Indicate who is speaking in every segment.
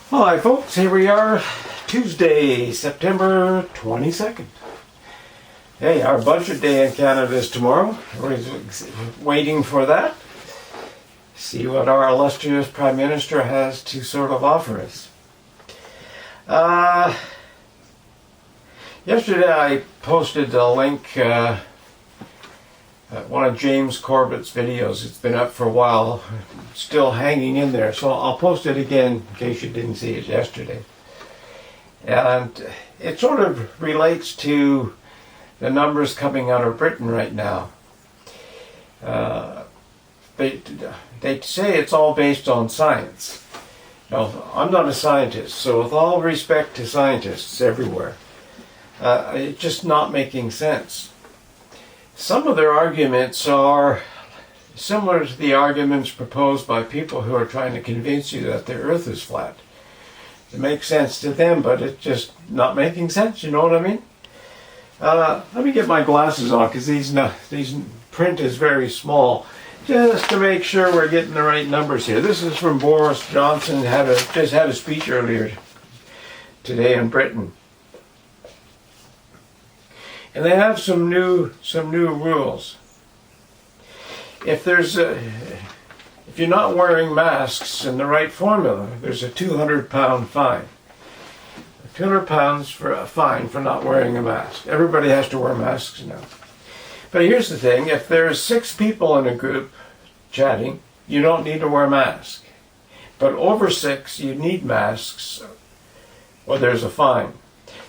Speaker 1: Hi folks, here we are, Tuesday, September 22nd. Hey, our budget day in Canada is tomorrow. We're waiting for that. See what our illustrious Prime Minister has to sort of offer us. Yesterday I posted a link, one of James Corbett's videos. It's been up for a while, still hanging in there, so I'll post it again in case you didn't see it yesterday. And it sort of relates to the numbers coming out of Britain right now. They say it's all based on science. Now, I'm not a scientist, so with all respect to scientists everywhere, it's just not making sense. Some of their arguments are similar to the arguments proposed by people who are trying to convince you that the earth is flat. It makes sense to them, but it's just not making sense, you know what I mean? Let me get my glasses on, because these print is very small, just to make sure we're getting the right numbers here. This is from Boris Johnson, just had a speech earlier today in Britain. And they have some new rules. If you're not wearing masks in the right formula, there's a £200 fine. £200 for a fine for not wearing a mask. Everybody has to wear masks now. But here's the thing: if there's 6 people in a group chatting, you don't need to wear a mask. But over 6, you need masks, or there's a fine.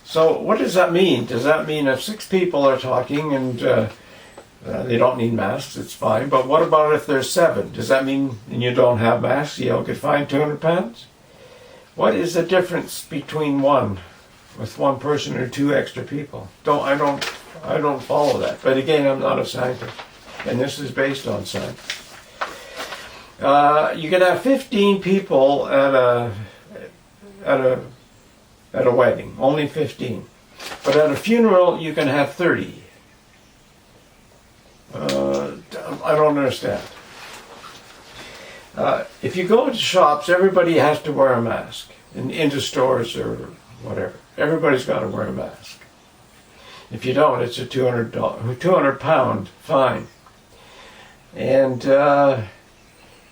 Speaker 1: So what does that mean? Does that mean if 6 people are talking and they don't need masks, it's fine? But what about if there's 7? Does that mean you don't have masks, you'll get fined £200? What is the difference between one person or 2 extra people? I don't follow that. But again, I'm not a scientist, and this is based on science. You can have 15 people at a wedding, only 15. But at a funeral, you can have 30. I don't understand. If you go into shops, everybody has to wear a mask. Into stores or whatever, everybody's got to wear a mask. If you don't, it's a £200 fine. And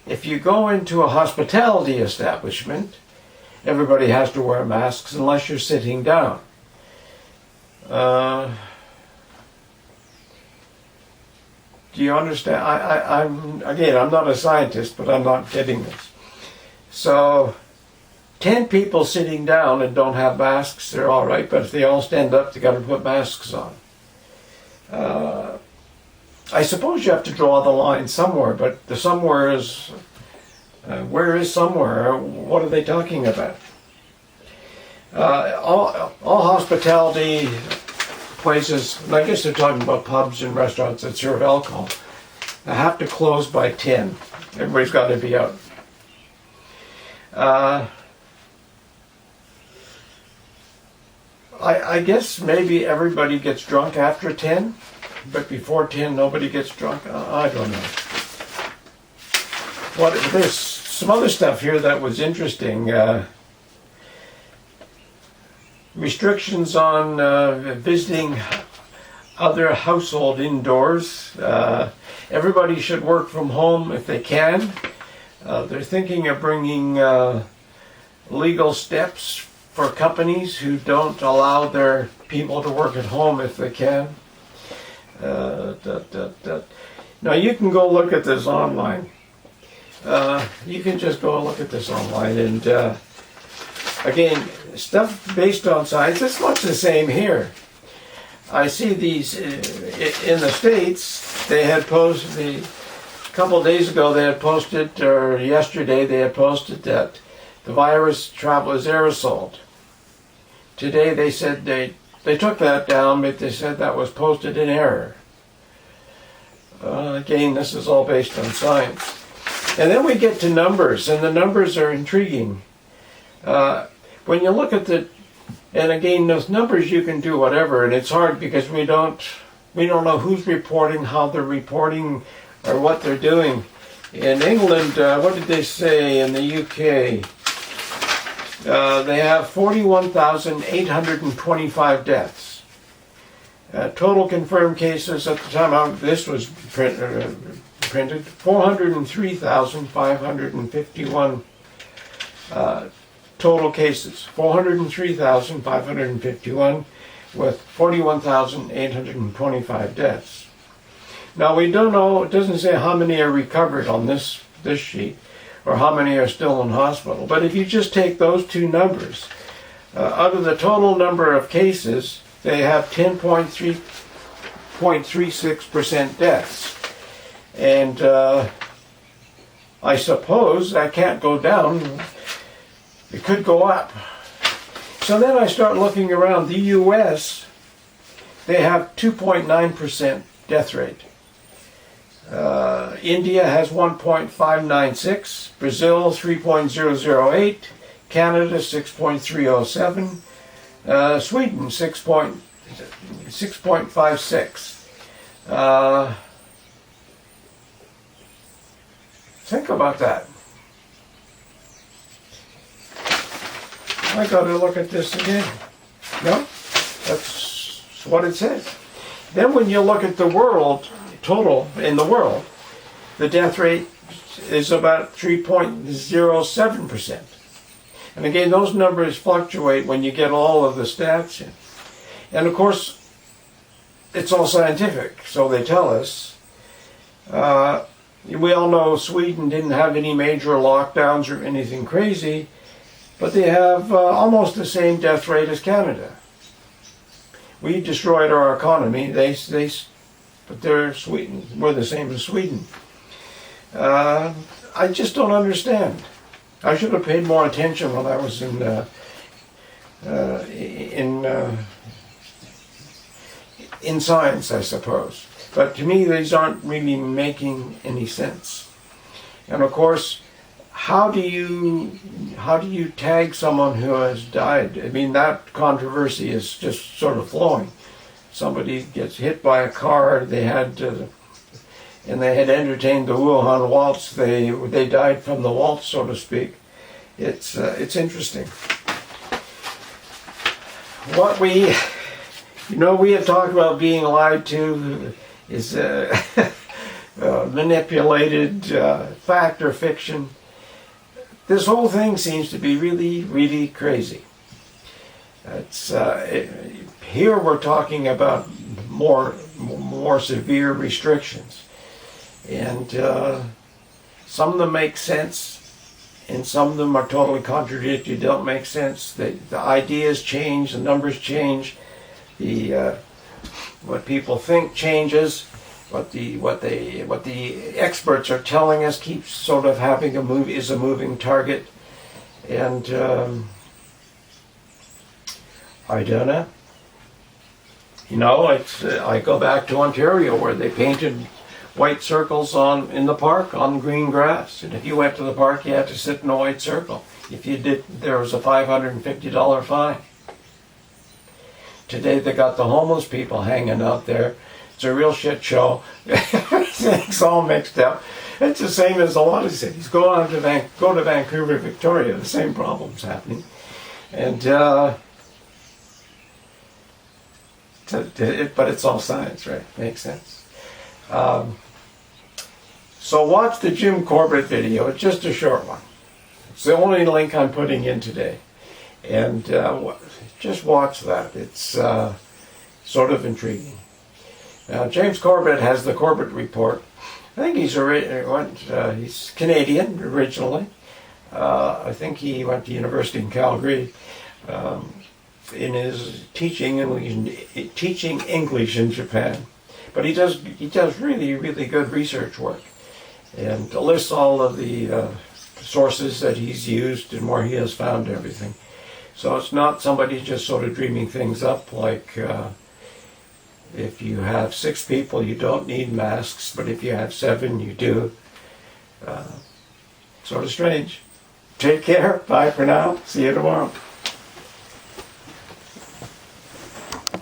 Speaker 1: if you go into a hospitality establishment, everybody has to wear masks unless you're sitting down. Do you understand? I'm not a scientist, but I'm not getting this. So 10 people sitting down and don't have masks, they're all right, but if they all stand up, they got to put masks on. I suppose you have to draw the line somewhere, but the somewhere is, where is somewhere? What are they talking about? All hospitality places, and I guess they're talking about pubs and restaurants that serve alcohol, they have to close by 10. Everybody's got to be out. I guess maybe everybody gets drunk after 10, but before 10 nobody gets drunk. I don't know. There's some other stuff here that was interesting. Restrictions on visiting other household indoors. Everybody should work from home if they can. They're thinking of bringing legal steps for companies who don't allow their people to work at home if they can. Now you can go look at this online. You can just go look at this online, and again, stuff based on science. It's much the same here. I see these in the States. They had posted a couple of days ago. They had posted, or yesterday they had posted that the virus travels aerosoled. Today they said they took that down, but they said that was posted in error. Again, this is all based on science. And then we get to numbers, and the numbers are intriguing. When you look at and again, those numbers you can do whatever, and it's hard because we don't know who's reporting, how they're reporting, or what they're doing. In England, what did they say in the UK? They have 41,825 deaths. Total confirmed cases at the time this was printed, 403,551 total cases. 403,551 with 41,825 deaths. Now we don't know, it doesn't say how many are recovered on this sheet or how many are still in hospital. But if you just take those two numbers, out of the total number of cases, they have 10.36% deaths. And I suppose that can't go down. It could go up. So then I start looking around. The U.S., they have 2.9% death rate. India has 1.596, Brazil 3.008, Canada 6.307, Sweden 6.56. Think about that. I got to look at this again. No, that's what it says. Then when you look at the world, total in the world, the death rate is about 3.07%. And again, those numbers fluctuate when you get all of the stats in. And of course, it's all scientific, so they tell us. We all know Sweden didn't have any major lockdowns or anything crazy, but they have almost the same death rate as Canada. We destroyed our economy. But they're Sweden. We're the same as Sweden. I just don't understand. I should have paid more attention when I was in science, I suppose. But to me, these aren't really making any sense. And of course, how do you tag someone who has died? I mean, that controversy is just sort of flowing. Somebody gets hit by a car. They had entertained the Wuhan waltz. They died from the waltz, so to speak. It's interesting. What we have talked about being lied to is manipulated fact or fiction. This whole thing seems to be really, really crazy. Here we're talking about more severe restrictions, and some of them make sense, and some of them are totally contradictory. Don't make sense. The ideas change, the numbers change, what people think changes, what the experts are telling us keeps sort of having a moving target, and I don't know. I go back to Ontario where they painted white circles in the park on green grass, and if you went to the park, you had to sit in a white circle. If you did, there was a $550 fine. Today they got the homeless people hanging out there. It's a real shit show. It's all mixed up. It's the same as a lot of cities. Go to Vancouver, Victoria, the same problem's happening. And but it's all science, right? Makes sense. So watch the Jim Corbett video. It's just a short one. It's the only link I'm putting in today. And just watch that. It's sort of intriguing. Now, James Corbett has the Corbett Report. I think he's Canadian originally. I think he went to university in Calgary. In his teaching English in Japan, but he does really, really good research work, and lists all of the sources that he's used and where he has found everything. So it's not somebody just sort of dreaming things up like if you have 6 people you don't need masks, but if you have 7 you do. Sort of strange. Take care. Bye for now. See you tomorrow.